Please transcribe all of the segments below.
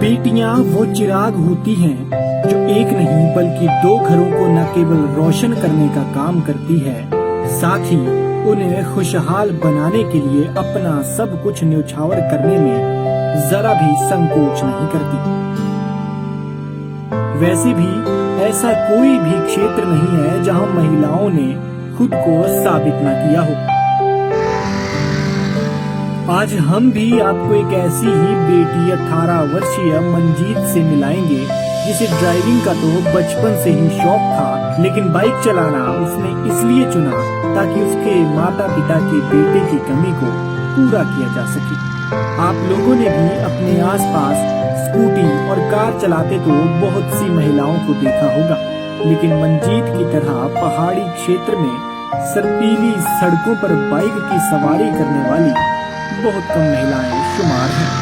बेटियां वो चिराग होती हैं जो एक नहीं बल्कि दो घरों को न केवल रोशन करने का काम करती है, साथ ही उन्हें खुशहाल बनाने के लिए अपना सब कुछ न्यौछावर करने में जरा भी संकोच नहीं करती। वैसे भी ऐसा कोई भी क्षेत्र नहीं है जहां महिलाओं ने खुद को साबित न किया हो। आज हम भी आपको एक ऐसी ही बेटी 18 वर्षीय मंजीत से मिलाएंगे, जिसे ड्राइविंग का तो बचपन से ही शौक था, लेकिन बाइक चलाना उसने इसलिए चुना ताकि उसके माता पिता के बेटे की कमी को पूरा किया जा सके। आप लोगों ने भी अपने आसपास स्कूटी और कार चलाते तो बहुत सी महिलाओं को देखा होगा, लेकिन मंजीत की तरह पहाड़ी क्षेत्र में सर्पीली सड़कों पर बाइक की सवारी करने वाली बहुत कम महिलाएं शुमार हैं।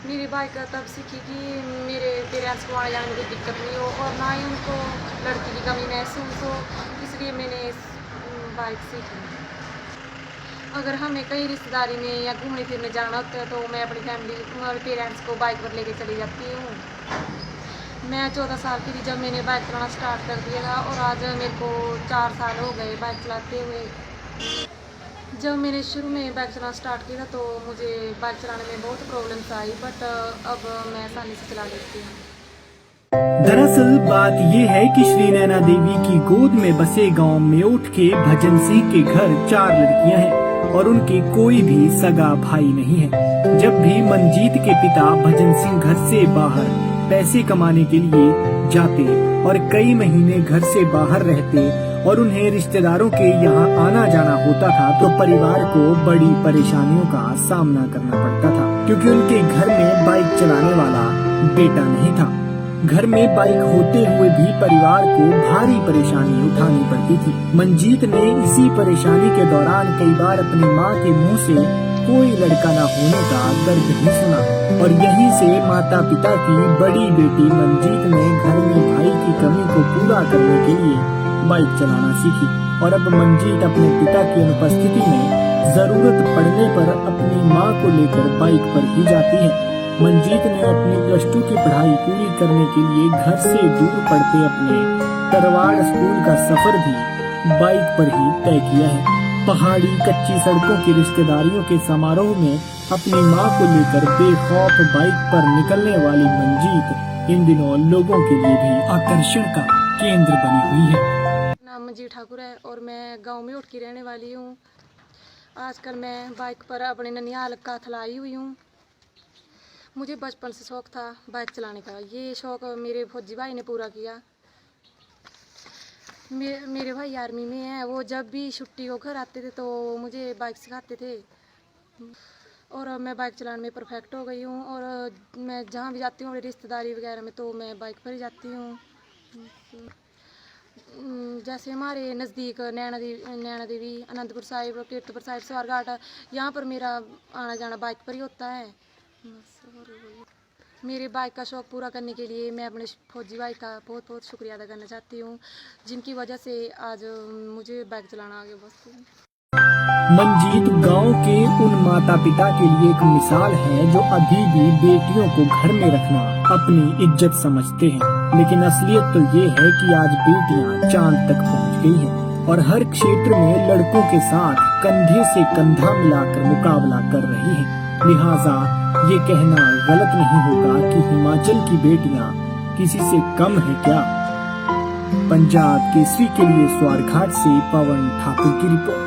मेरी बाइक तब सीखी कि मेरे पेरेंट्स को आने जाने में कोई दिक्कत नहीं हो और ना ही उनको लड़की की कमी महसूस हो, इसलिए मैंने बाइक सीखी। अगर हमें कहीं रिश्तेदारी में या घूमने फिरने जाना होता है तो मैं अपनी फैमिली और पेरेंट्स को बाइक पर लेके चली जाती हूँ। मैं 14 साल की थी जब मैंने बाइक चलाना स्टार्ट कर दिया था और आज मेरे को 4 साल हो गए बाइक चलाते हुए। जब मैंने शुरू में बाइक चलाना स्टार्ट किया था तो मुझे बाइक चलाने में बहुत प्रॉब्लम्स आई, बट अब मैं आसानी से चला लेती हूँ। दरअसल बात ये है कि श्री नैना देवी की गोद में बसे गांव मेओठ के भजन सिंह के घर 4 लड़कियां हैं और उनके कोई भी सगा भाई नहीं है। जब भी मंजीत के पिता भजन सिंह घर से बाहर पैसे कमाने के लिए जाते और कई महीने घर से बाहर रहते और उन्हें रिश्तेदारों के यहाँ आना जाना होता था, तो परिवार को बड़ी परेशानियों का सामना करना पड़ता था, क्योंकि उनके घर में बाइक चलाने वाला बेटा नहीं था। घर में बाइक होते हुए भी परिवार को भारी परेशानी उठानी पड़ती थी। मंजीत ने इसी परेशानी के दौरान कई बार अपनी माँ के मुँह से कोई लड़का न होने का दर्द भी सुना, और यहीं से माता पिता की बड़ी बेटी मंजीत ने घर में भाई की कमी को पूरा करने के लिए बाइक चलाना सीखी। और अब मंजीत अपने पिता की अनुपस्थिति में जरूरत पड़ने पर अपनी मां को लेकर बाइक पर ही जाती है। मंजीत ने अपनी +2 की पढ़ाई पूरी करने के लिए घर से दूर पड़ते अपने तरवाड़ स्कूल का सफर भी बाइक पर ही तय किया है। पहाड़ी कच्ची सड़कों की रिश्तेदारियों के समारोह में अपनी मां को लेकर बेखौफ बाइक पर निकलने वाली मंजीत इन दिनों लोगों के लिए भी आकर्षण का केंद्र बनी हुई है। नाम मंजीत ठाकुर है और मैं गांव में उठ की रहने वाली हूँ। आजकल मैं बाइक पर अपने ननिहाल का थलाई हुई हूँ। मुझे बचपन से शौक था बाइक चलाने का। ये शौक मेरे फौजी भाई ने पूरा किया। मेरे भाई आर्मी में है, वो जब भी छुट्टी को घर आते थे तो मुझे बाइक सिखाते थे और मैं बाइक चलाने में परफेक्ट हो गई हूँ। और मैं जहाँ भी जाती हूँ अपनी रिश्तेदारी वगैरह में तो मैं बाइक पर ही जाती हूँ। जैसे हमारे नज़दीक नैना देवी, अनंतपुर साहिब, कीर्तपुर साहिब, स्वारघाट, यहाँ पर मेरा आना जाना बाइक पर ही होता है। मेरे बाइक का शौक़ पूरा करने के लिए मैं अपने फौजी भाई का बहुत बहुत शुक्रिया अदा करना चाहती हूँ, जिनकी वजह से आज मुझे बाइक चलाना आगे बढ़ती। मंजीत गांव के उन माता पिता के लिए एक मिसाल है जो अभी भी बेटियों को घर में रखना अपनी इज्जत समझते हैं, लेकिन असलियत तो ये है कि आज बेटियां चांद तक पहुंच गई हैं और हर क्षेत्र में लड़कों के साथ कंधे से कंधा मिलाकर मुकाबला कर रही हैं। लिहाजा ये कहना गलत नहीं होगा कि हिमाचल की बेटियां किसी से कम है क्या। पंजाब केसरी के लिए स्वारघाट से पवन ठाकुर की रिपोर्ट।